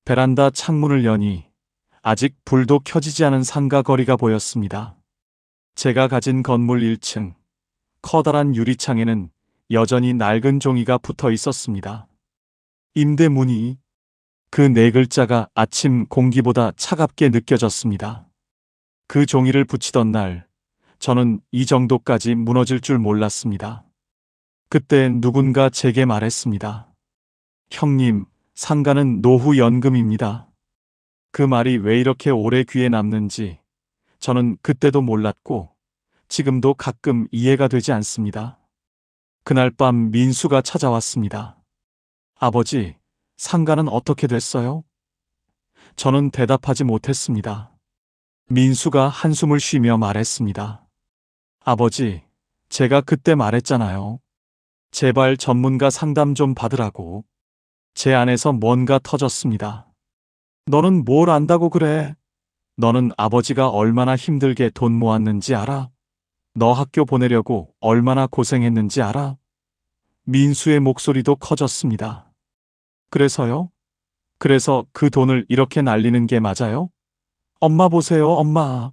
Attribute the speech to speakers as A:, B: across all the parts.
A: 베란다 창문을 여니 아직 불도 켜지지 않은 상가 거리가 보였습니다. 제가 가진 건물 1층, 커다란 유리창에는 여전히 낡은 종이가 붙어 있었습니다. 임대문의. 그 네 글자가 아침 공기보다 차갑게 느껴졌습니다. 그 종이를 붙이던 날, 저는 이 정도까지 무너질 줄 몰랐습니다. 그때 누군가 제게 말했습니다. 형님, 상가는 노후연금입니다. 그 말이 왜 이렇게 오래 귀에 남는지 저는 그때도 몰랐고 지금도 가끔 이해가 되지 않습니다. 그날 밤 민수가 찾아왔습니다. 아버지, 상가는 어떻게 됐어요? 저는 대답하지 못했습니다. 민수가 한숨을 쉬며 말했습니다. 아버지, 제가 그때 말했잖아요. 제발 전문가 상담 좀 받으라고. 제 안에서 뭔가 터졌습니다. 너는 뭘 안다고 그래? 너는 아버지가 얼마나 힘들게 돈 모았는지 알아? 너 학교 보내려고 얼마나 고생했는지 알아? 민수의 목소리도 커졌습니다. 그래서요? 그래서 그 돈을 이렇게 날리는 게 맞아요? 엄마 보세요, 엄마.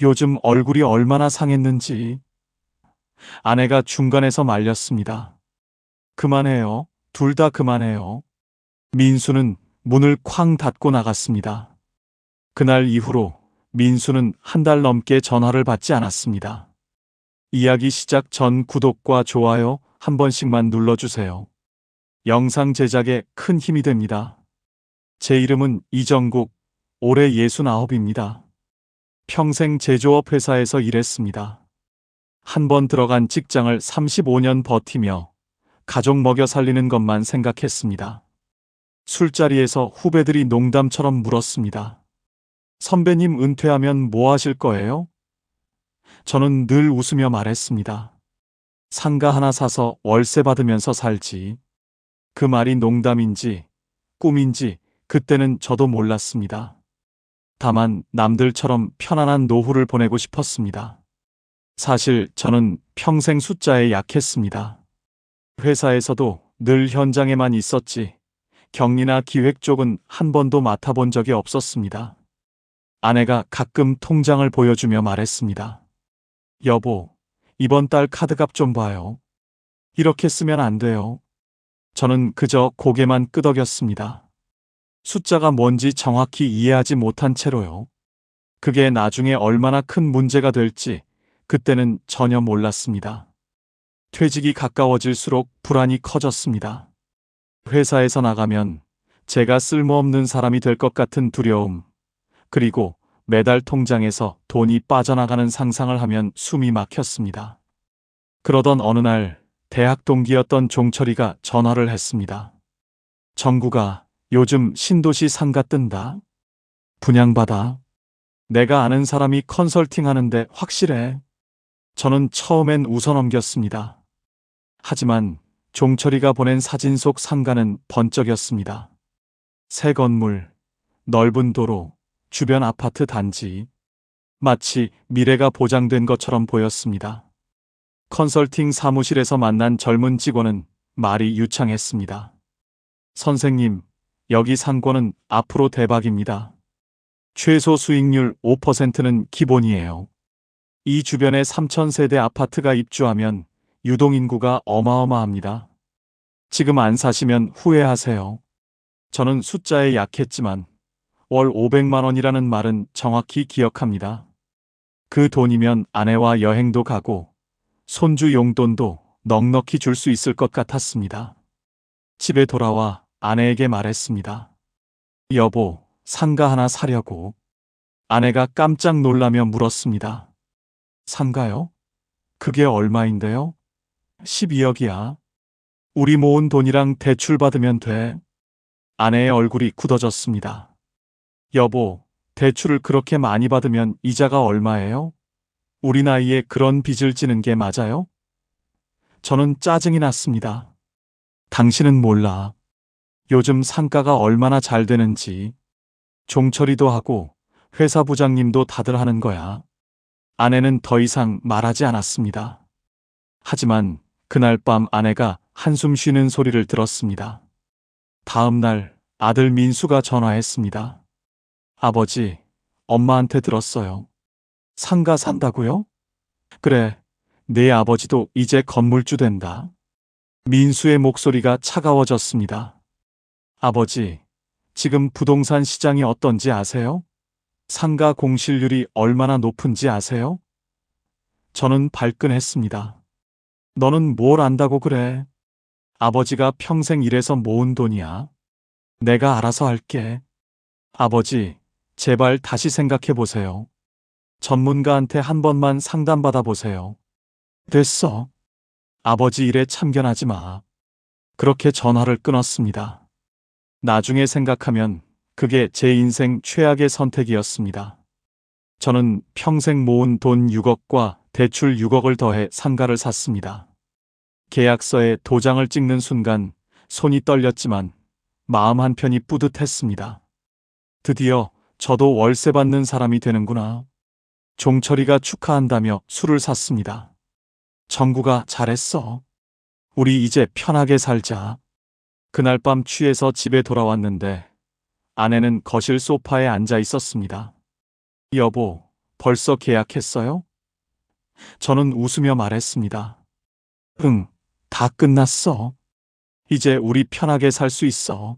A: 요즘 얼굴이 얼마나 상했는지. 아내가 중간에서 말렸습니다. 그만해요. 둘 다 그만해요. 민수는 문을 쾅 닫고 나갔습니다. 그날 이후로 민수는 한 달 넘게 전화를 받지 않았습니다. 이야기 시작 전 구독과 좋아요 한 번씩만 눌러주세요. 영상 제작에 큰 힘이 됩니다. 제 이름은 이정국, 올해 69입니다. 평생 제조업 회사에서 일했습니다. 한 번 들어간 직장을 35년 버티며 가족 먹여 살리는 것만 생각했습니다. 술자리에서 후배들이 농담처럼 물었습니다. 선배님 은퇴하면 뭐 하실 거예요? 저는 늘 웃으며 말했습니다. 상가 하나 사서 월세 받으면서 살지. 그 말이 농담인지 꿈인지 그때는 저도 몰랐습니다. 다만 남들처럼 편안한 노후를 보내고 싶었습니다. 사실 저는 평생 숫자에 약했습니다. 회사에서도 늘 현장에만 있었지 격리나 기획 쪽은 한 번도 맡아본 적이 없었습니다. 아내가 가끔 통장을 보여주며 말했습니다. 여보, 이번 달 카드값 좀 봐요. 이렇게 쓰면 안 돼요. 저는 그저 고개만 끄덕였습니다. 숫자가 뭔지 정확히 이해하지 못한 채로요. 그게 나중에 얼마나 큰 문제가 될지 그때는 전혀 몰랐습니다. 퇴직이 가까워질수록 불안이 커졌습니다. 회사에서 나가면 제가 쓸모없는 사람이 될 것 같은 두려움, 그리고 매달 통장에서 돈이 빠져나가는 상상을 하면 숨이 막혔습니다. 그러던 어느 날 대학 동기였던 종철이가 전화를 했습니다. 정구가 요즘 신도시 상가 뜬다. 분양받아. 내가 아는 사람이 컨설팅 하는데 확실해. 저는 처음엔 웃어넘겼습니다. 하지만 종철이가 보낸 사진 속 상가는 번쩍였습니다. 새 건물, 넓은 도로, 주변 아파트 단지. 마치 미래가 보장된 것처럼 보였습니다. 컨설팅 사무실에서 만난 젊은 직원은 말이 유창했습니다. 선생님, 여기 상권은 앞으로 대박입니다. 최소 수익률 5%는 기본이에요. 이 주변에 3,000세대 아파트가 입주하면 유동인구가 어마어마합니다. 지금 안 사시면 후회하세요. 저는 숫자에 약했지만 월 500만 원이라는 말은 정확히 기억합니다. 그 돈이면 아내와 여행도 가고 손주 용돈도 넉넉히 줄 수 있을 것 같았습니다. 집에 돌아와 아내에게 말했습니다. 여보, 상가 하나 사려고. 아내가 깜짝 놀라며 물었습니다. 상가요? 그게 얼마인데요? 12억이야. 우리 모은 돈이랑 대출 받으면 돼. 아내의 얼굴이 굳어졌습니다. 여보, 대출을 그렇게 많이 받으면 이자가 얼마예요? 우리 나이에 그런 빚을 지는 게 맞아요? 저는 짜증이 났습니다. 당신은 몰라. 요즘 상가가 얼마나 잘 되는지. 종철이도 하고 회사 부장님도 다들 하는 거야. 아내는 더 이상 말하지 않았습니다. 하지만 그날 밤 아내가 한숨 쉬는 소리를 들었습니다. 다음 날 아들 민수가 전화했습니다. 아버지, 엄마한테 들었어요. 상가 산다고요? 그래, 내 아버지도 이제 건물주 된다. 민수의 목소리가 차가워졌습니다. 아버지, 지금 부동산 시장이 어떤지 아세요? 상가 공실률이 얼마나 높은지 아세요? 저는 발끈했습니다. 너는 뭘 안다고 그래? 아버지가 평생 일해서 모은 돈이야. 내가 알아서 할게. 아버지, 제발 다시 생각해 보세요. 전문가한테 한 번만 상담받아 보세요. 됐어. 아버지 일에 참견하지 마. 그렇게 전화를 끊었습니다. 나중에 생각하면 그게 제 인생 최악의 선택이었습니다. 저는 평생 모은 돈 6억과 대출 6억을 더해 상가를 샀습니다. 계약서에 도장을 찍는 순간 손이 떨렸지만 마음 한편이 뿌듯했습니다. 드디어 저도 월세 받는 사람이 되는구나. 종철이가 축하한다며 술을 샀습니다. 정구가 잘했어. 우리 이제 편하게 살자. 그날 밤 취해서 집에 돌아왔는데 아내는 거실 소파에 앉아 있었습니다. 여보, 벌써 계약했어요? 저는 웃으며 말했습니다. 응, 다 끝났어. 이제 우리 편하게 살 수 있어.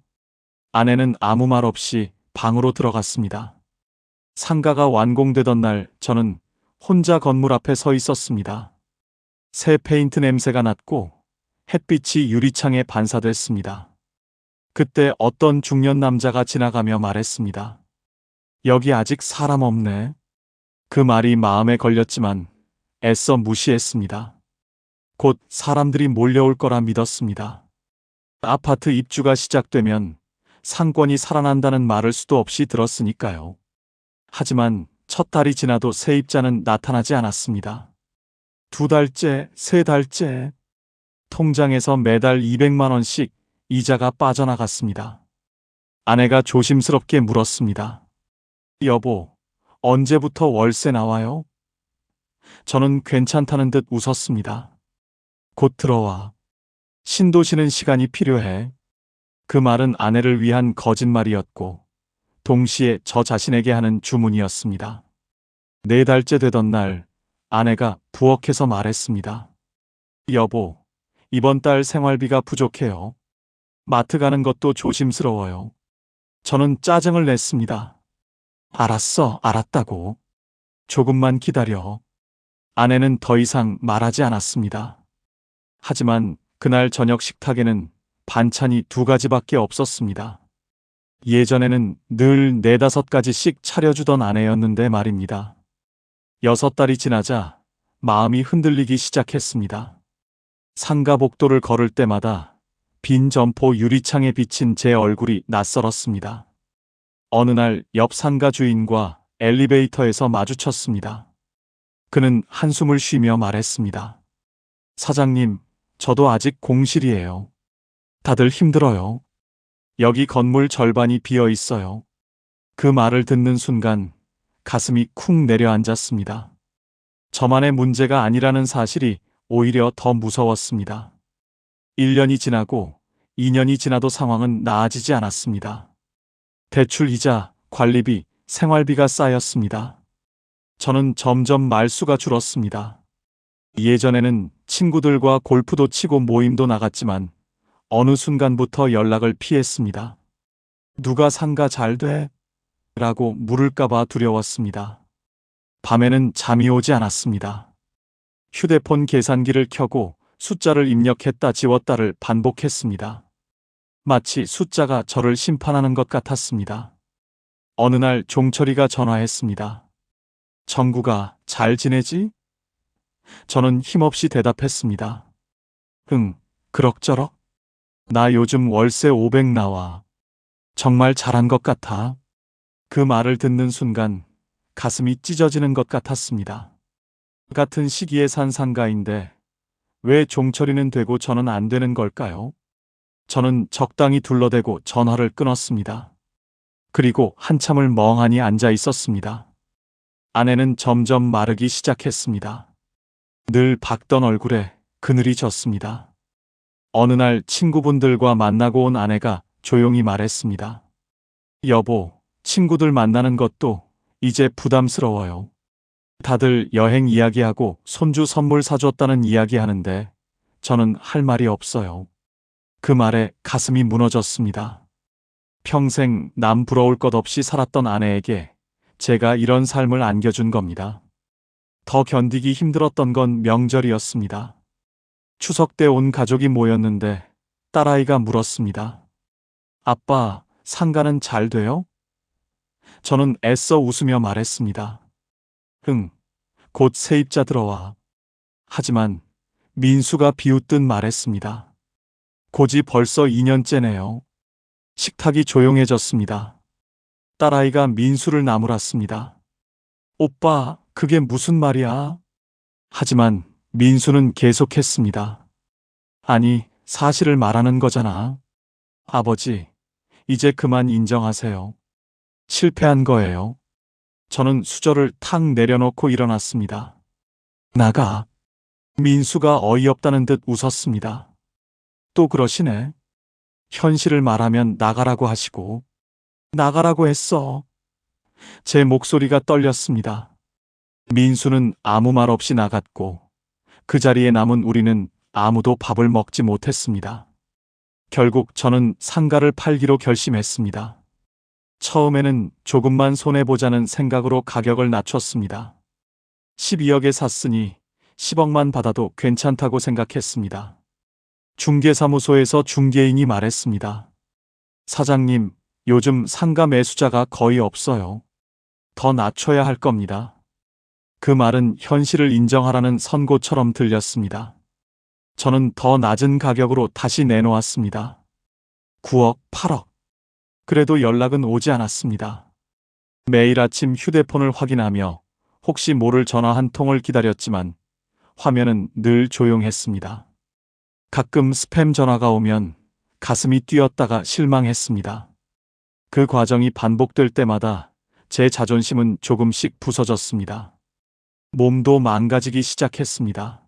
A: 아내는 아무 말 없이 방으로 들어갔습니다. 상가가 완공되던 날 저는 혼자 건물 앞에 서 있었습니다. 새 페인트 냄새가 났고 햇빛이 유리창에 반사됐습니다. 그때 어떤 중년 남자가 지나가며 말했습니다. 여기 아직 사람 없네. 그 말이 마음에 걸렸지만 애써 무시했습니다. 곧 사람들이 몰려올 거라 믿었습니다. 아파트 입주가 시작되면 상권이 살아난다는 말을 수도 없이 들었으니까요. 하지만 첫 달이 지나도 세입자는 나타나지 않았습니다. 2달째, 3달째, 통장에서 매달 200만 원씩 이자가 빠져나갔습니다. 아내가 조심스럽게 물었습니다. 여보, 언제부터 월세 나와요? 저는 괜찮다는 듯 웃었습니다. 곧 들어와. 신도시는 시간이 필요해. 그 말은 아내를 위한 거짓말이었고 동시에 저 자신에게 하는 주문이었습니다. 4달째 되던 날 아내가 부엌에서 말했습니다. 여보, 이번 달 생활비가 부족해요. 마트 가는 것도 조심스러워요. 저는 짜증을 냈습니다. 알았어, 알았다고. 조금만 기다려. 아내는 더 이상 말하지 않았습니다. 하지만 그날 저녁 식탁에는 반찬이 2가지밖에 없었습니다. 예전에는 늘 4-5가지씩 차려주던 아내였는데 말입니다. 6달이 지나자 마음이 흔들리기 시작했습니다. 상가 복도를 걸을 때마다 빈 점포 유리창에 비친 제 얼굴이 낯설었습니다. 어느 날 옆 상가 주인과 엘리베이터에서 마주쳤습니다. 그는 한숨을 쉬며 말했습니다. 사장님, 저도 아직 공실이에요. 다들 힘들어요. 여기 건물 절반이 비어 있어요. 그 말을 듣는 순간 가슴이 쿵 내려앉았습니다. 저만의 문제가 아니라는 사실이 오히려 더 무서웠습니다. 1년이 지나고 2년이 지나도 상황은 나아지지 않았습니다. 대출 이자, 관리비, 생활비가 쌓였습니다. 저는 점점 말수가 줄었습니다. 예전에는 친구들과 골프도 치고 모임도 나갔지만 어느 순간부터 연락을 피했습니다. 누가 상가 잘 돼? 라고 물을까봐 두려웠습니다. 밤에는 잠이 오지 않았습니다. 휴대폰 계산기를 켜고 숫자를 입력했다 지웠다를 반복했습니다. 마치 숫자가 저를 심판하는 것 같았습니다. 어느 날 종철이가 전화했습니다. 정구가 잘 지내지? 저는 힘없이 대답했습니다. 응, 그럭저럭. 나 요즘 월세 500 나와. 정말 잘한 것 같아. 그 말을 듣는 순간 가슴이 찢어지는 것 같았습니다. 같은 시기에 산 상가인데 왜 종철이는 되고 저는 안 되는 걸까요? 저는 적당히 둘러대고 전화를 끊었습니다. 그리고 한참을 멍하니 앉아 있었습니다. 아내는 점점 마르기 시작했습니다. 늘 밝던 얼굴에 그늘이 졌습니다. 어느 날 친구분들과 만나고 온 아내가 조용히 말했습니다. 여보, 친구들 만나는 것도 이제 부담스러워요. 다들 여행 이야기하고 손주 선물 사줬다는 이야기 하는데 저는 할 말이 없어요. 그 말에 가슴이 무너졌습니다. 평생 남 부러울 것 없이 살았던 아내에게 제가 이런 삶을 안겨준 겁니다. 더 견디기 힘들었던 건 명절이었습니다. 추석 때 온 가족이 모였는데 딸아이가 물었습니다. 아빠, 상가는 잘 돼요? 저는 애써 웃으며 말했습니다. 응, 곧 세입자 들어와. 하지만 민수가 비웃듯 말했습니다. 고지 벌써 2년째네요. 식탁이 조용해졌습니다. 딸아이가 민수를 나무랐습니다. 오빠, 그게 무슨 말이야? 하지만 민수는 계속했습니다. 아니, 사실을 말하는 거잖아. 아버지, 이제 그만 인정하세요. 실패한 거예요. 저는 수저를 탁 내려놓고 일어났습니다. 나가. 민수가 어이없다는 듯 웃었습니다. 또 그러시네. 현실을 말하면 나가라고 하시고. 나가라고 했어. 제 목소리가 떨렸습니다. 민수는 아무 말 없이 나갔고 그 자리에 남은 우리는 아무도 밥을 먹지 못했습니다. 결국 저는 상가를 팔기로 결심했습니다. 처음에는 조금만 손해보자는 생각으로 가격을 낮췄습니다. 12억에 샀으니 10억만 받아도 괜찮다고 생각했습니다. 중개사무소에서 중개인이 말했습니다. 사장님, 요즘 상가 매수자가 거의 없어요. 더 낮춰야 할 겁니다. 그 말은 현실을 인정하라는 선고처럼 들렸습니다. 저는 더 낮은 가격으로 다시 내놓았습니다. 9억, 8억. 그래도 연락은 오지 않았습니다. 매일 아침 휴대폰을 확인하며 혹시 모를 전화 한 통을 기다렸지만 화면은 늘 조용했습니다. 가끔 스팸 전화가 오면 가슴이 뛰었다가 실망했습니다. 그 과정이 반복될 때마다 제 자존심은 조금씩 부서졌습니다. 몸도 망가지기 시작했습니다.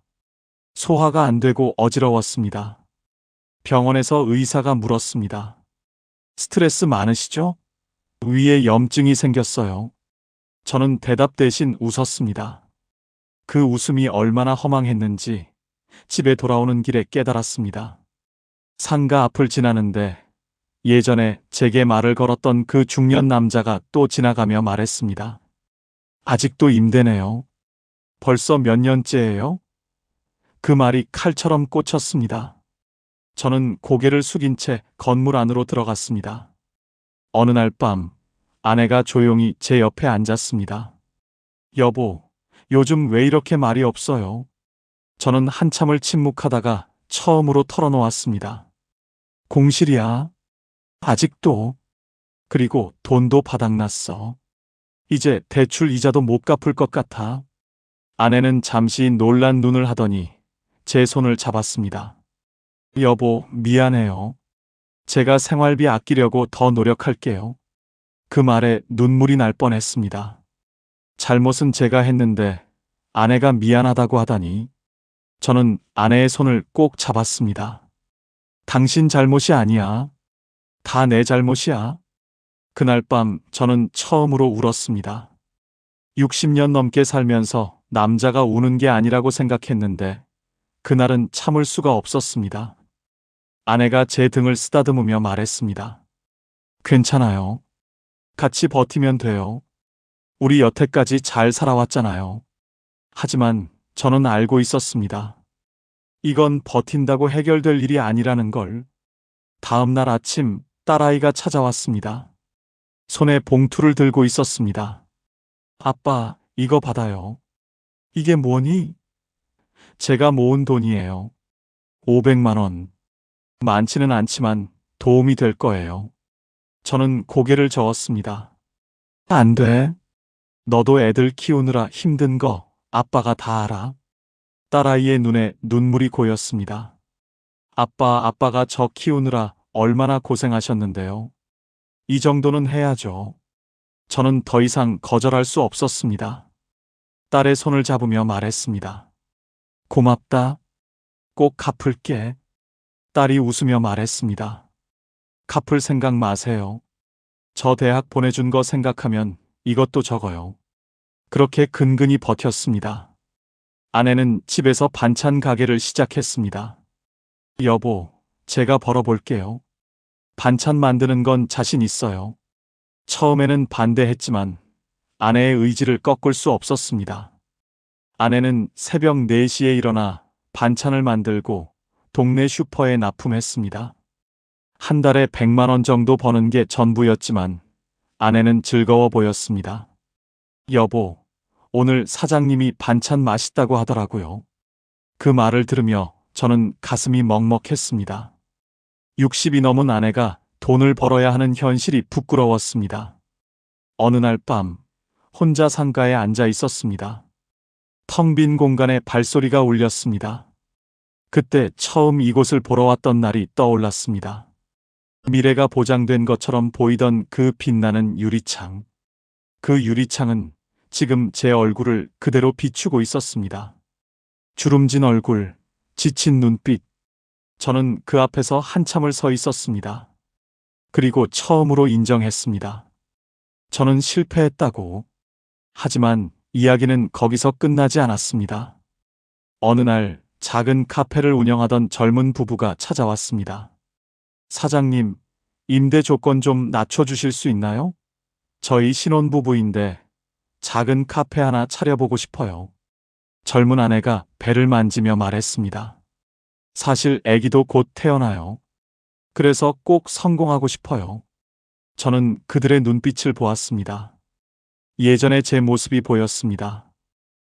A: 소화가 안 되고 어지러웠습니다. 병원에서 의사가 물었습니다. 스트레스 많으시죠? 위에 염증이 생겼어요. 저는 대답 대신 웃었습니다. 그 웃음이 얼마나 허망했는지 집에 돌아오는 길에 깨달았습니다. 상가 앞을 지나는데 예전에 제게 말을 걸었던 그 중년 남자가 또 지나가며 말했습니다. 아직도 임대네요. 벌써 몇 년째예요? 그 말이 칼처럼 꽂혔습니다. 저는 고개를 숙인 채 건물 안으로 들어갔습니다. 어느 날 밤 아내가 조용히 제 옆에 앉았습니다. 여보, 요즘 왜 이렇게 말이 없어요? 저는 한참을 침묵하다가 처음으로 털어놓았습니다. 공실이야. 아직도. 그리고 돈도 바닥났어. 이제 대출 이자도 못 갚을 것 같아. 아내는 잠시 놀란 눈을 하더니 제 손을 잡았습니다. 여보, 미안해요. 제가 생활비 아끼려고 더 노력할게요. 그 말에 눈물이 날 뻔했습니다. 잘못은 제가 했는데 아내가 미안하다고 하다니. 저는 아내의 손을 꼭 잡았습니다. 당신 잘못이 아니야. 다 내 잘못이야. 그날 밤 저는 처음으로 울었습니다. 60년 넘게 살면서 남자가 우는 게 아니라고 생각했는데 그날은 참을 수가 없었습니다. 아내가 제 등을 쓰다듬으며 말했습니다. 괜찮아요. 같이 버티면 돼요. 우리 여태까지 잘 살아왔잖아요. 하지만 저는 알고 있었습니다. 이건 버틴다고 해결될 일이 아니라는 걸. 다음 날 아침 딸아이가 찾아왔습니다. 손에 봉투를 들고 있었습니다. 아빠, 이거 받아요. 이게 뭐니? 제가 모은 돈이에요. 500만 원. 많지는 않지만 도움이 될 거예요. 저는 고개를 저었습니다. 안 돼. 너도 애들 키우느라 힘든 거 아빠가 다 알아. 딸아이의 눈에 눈물이 고였습니다. 아빠가 저 키우느라 얼마나 고생하셨는데요. 이 정도는 해야죠. 저는 더 이상 거절할 수 없었습니다. 딸의 손을 잡으며 말했습니다. 고맙다. 꼭 갚을게. 딸이 웃으며 말했습니다. 갚을 생각 마세요. 저 대학 보내준 거 생각하면 이것도 적어요. 그렇게 근근히 버텼습니다. 아내는 집에서 반찬 가게를 시작했습니다. 여보, 제가 벌어볼게요. 반찬 만드는 건 자신 있어요. 처음에는 반대했지만 아내의 의지를 꺾을 수 없었습니다. 아내는 새벽 4시에 일어나 반찬을 만들고 동네 슈퍼에 납품했습니다. 한 달에 100만 원 정도 버는 게 전부였지만 아내는 즐거워 보였습니다. 여보, 오늘 사장님이 반찬 맛있다고 하더라고요. 그 말을 들으며 저는 가슴이 먹먹했습니다. 60이 넘은 아내가 돈을 벌어야 하는 현실이 부끄러웠습니다. 어느 날 밤, 혼자 상가에 앉아 있었습니다. 텅 빈 공간에 발소리가 울렸습니다. 그때 처음 이곳을 보러 왔던 날이 떠올랐습니다. 미래가 보장된 것처럼 보이던 그 빛나는 유리창. 그 유리창은 지금 제 얼굴을 그대로 비추고 있었습니다. 주름진 얼굴, 지친 눈빛. 저는 그 앞에서 한참을 서 있었습니다. 그리고 처음으로 인정했습니다. 저는 실패했다고. 하지만 이야기는 거기서 끝나지 않았습니다. 어느 날 작은 카페를 운영하던 젊은 부부가 찾아왔습니다. 사장님, 임대 조건 좀 낮춰주실 수 있나요? 저희 신혼부부인데 작은 카페 하나 차려보고 싶어요. 젊은 아내가 배를 만지며 말했습니다. 사실 아기도 곧 태어나요. 그래서 꼭 성공하고 싶어요. 저는 그들의 눈빛을 보았습니다. 예전의 제 모습이 보였습니다.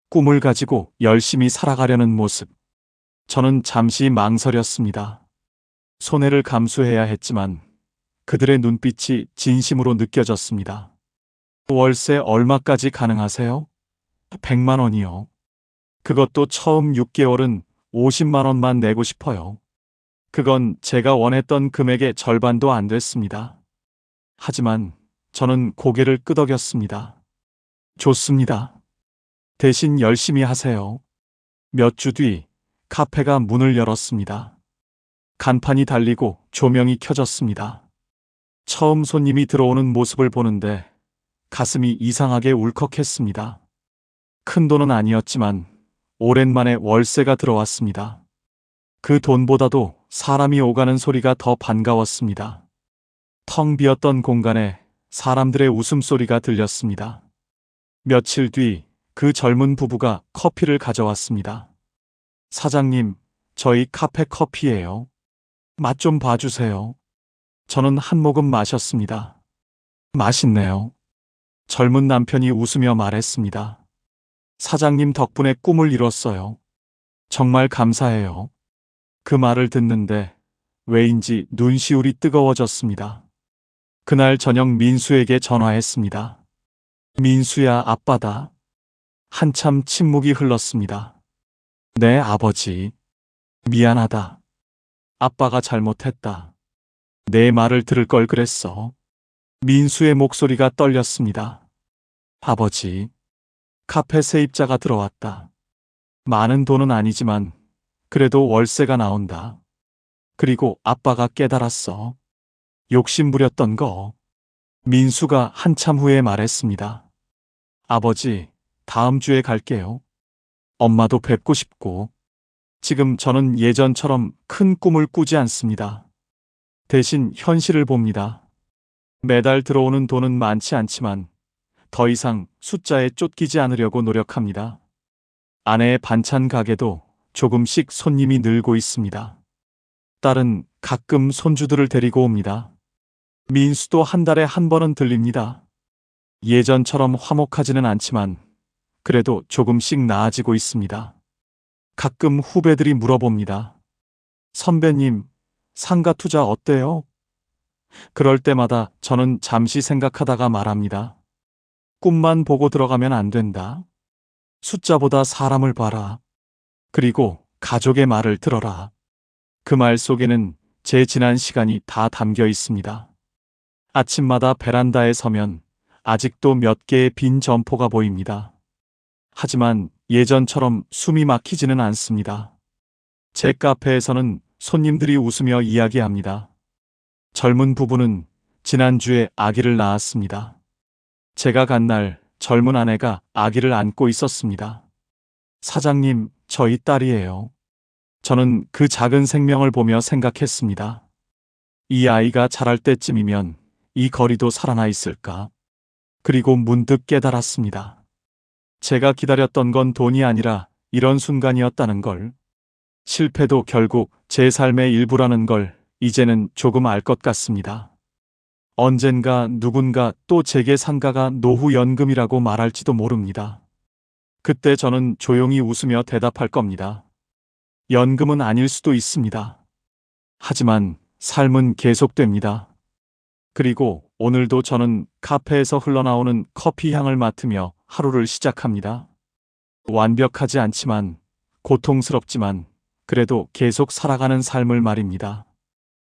A: 꿈을 가지고 열심히 살아가려는 모습. 저는 잠시 망설였습니다. 손해를 감수해야 했지만 그들의 눈빛이 진심으로 느껴졌습니다. 월세 얼마까지 가능하세요? 100만 원이요. 그것도 처음 6개월은 50만 원만 내고 싶어요. 그건 제가 원했던 금액의 절반도 안 됐습니다. 하지만 저는 고개를 끄덕였습니다. 좋습니다. 대신 열심히 하세요. 몇 주 뒤 카페가 문을 열었습니다. 간판이 달리고 조명이 켜졌습니다. 처음 손님이 들어오는 모습을 보는데 가슴이 이상하게 울컥했습니다. 큰 돈은 아니었지만 오랜만에 월세가 들어왔습니다. 그 돈보다도 사람이 오가는 소리가 더 반가웠습니다. 텅 비었던 공간에 사람들의 웃음소리가 들렸습니다. 며칠 뒤 그 젊은 부부가 커피를 가져왔습니다. 사장님, 저희 카페 커피예요. 맛 좀 봐주세요. 저는 한 모금 마셨습니다. 맛있네요. 젊은 남편이 웃으며 말했습니다. 사장님 덕분에 꿈을 이뤘어요. 정말 감사해요. 그 말을 듣는데 왜인지 눈시울이 뜨거워졌습니다. 그날 저녁 민수에게 전화했습니다. 민수야, 아빠다. 한참 침묵이 흘렀습니다. 네, 아버지. 미안하다. 아빠가 잘못했다. 내 말을 들을 걸 그랬어. 민수의 목소리가 떨렸습니다. 아버지, 카페 세입자가 들어왔다. 많은 돈은 아니지만 그래도 월세가 나온다. 그리고 아빠가 깨달았어. 욕심 부렸던 거. 민수가 한참 후에 말했습니다. 아버지, 다음 주에 갈게요. 엄마도 뵙고 싶고. 지금 저는 예전처럼 큰 꿈을 꾸지 않습니다. 대신 현실을 봅니다. 매달 들어오는 돈은 많지 않지만 더 이상 숫자에 쫓기지 않으려고 노력합니다. 아내의 반찬 가게도 조금씩 손님이 늘고 있습니다. 딸은 가끔 손주들을 데리고 옵니다. 민수도 한 달에 한 번은 들립니다. 예전처럼 화목하지는 않지만 그래도 조금씩 나아지고 있습니다. 가끔 후배들이 물어봅니다. 선배님, 상가 투자 어때요? 그럴 때마다 저는 잠시 생각하다가 말합니다. 꿈만 보고 들어가면 안 된다. 숫자보다 사람을 봐라. 그리고 가족의 말을 들어라. 그 말 속에는 제 지난 시간이 다 담겨 있습니다. 아침마다 베란다에 서면 아직도 몇 개의 빈 점포가 보입니다. 하지만 예전처럼 숨이 막히지는 않습니다. 제 카페에서는 손님들이 웃으며 이야기합니다. 젊은 부부는 지난주에 아기를 낳았습니다. 제가 간 날 젊은 아내가 아기를 안고 있었습니다. 사장님, 저희 딸이에요. 저는 그 작은 생명을 보며 생각했습니다. 이 아이가 자랄 때쯤이면 이 거리도 살아나 있을까? 그리고 문득 깨달았습니다. 제가 기다렸던 건 돈이 아니라 이런 순간이었다는 걸. 실패도 결국 제 삶의 일부라는 걸 이제는 조금 알 것 같습니다. 언젠가 누군가 또 제게 상가가 노후연금이라고 말할지도 모릅니다. 그때 저는 조용히 웃으며 대답할 겁니다. 연금은 아닐 수도 있습니다. 하지만 삶은 계속됩니다. 그리고 오늘도 저는 카페에서 흘러나오는 커피 향을 맡으며 하루를 시작합니다. 완벽하지 않지만, 고통스럽지만, 그래도 계속 살아가는 삶을 말입니다.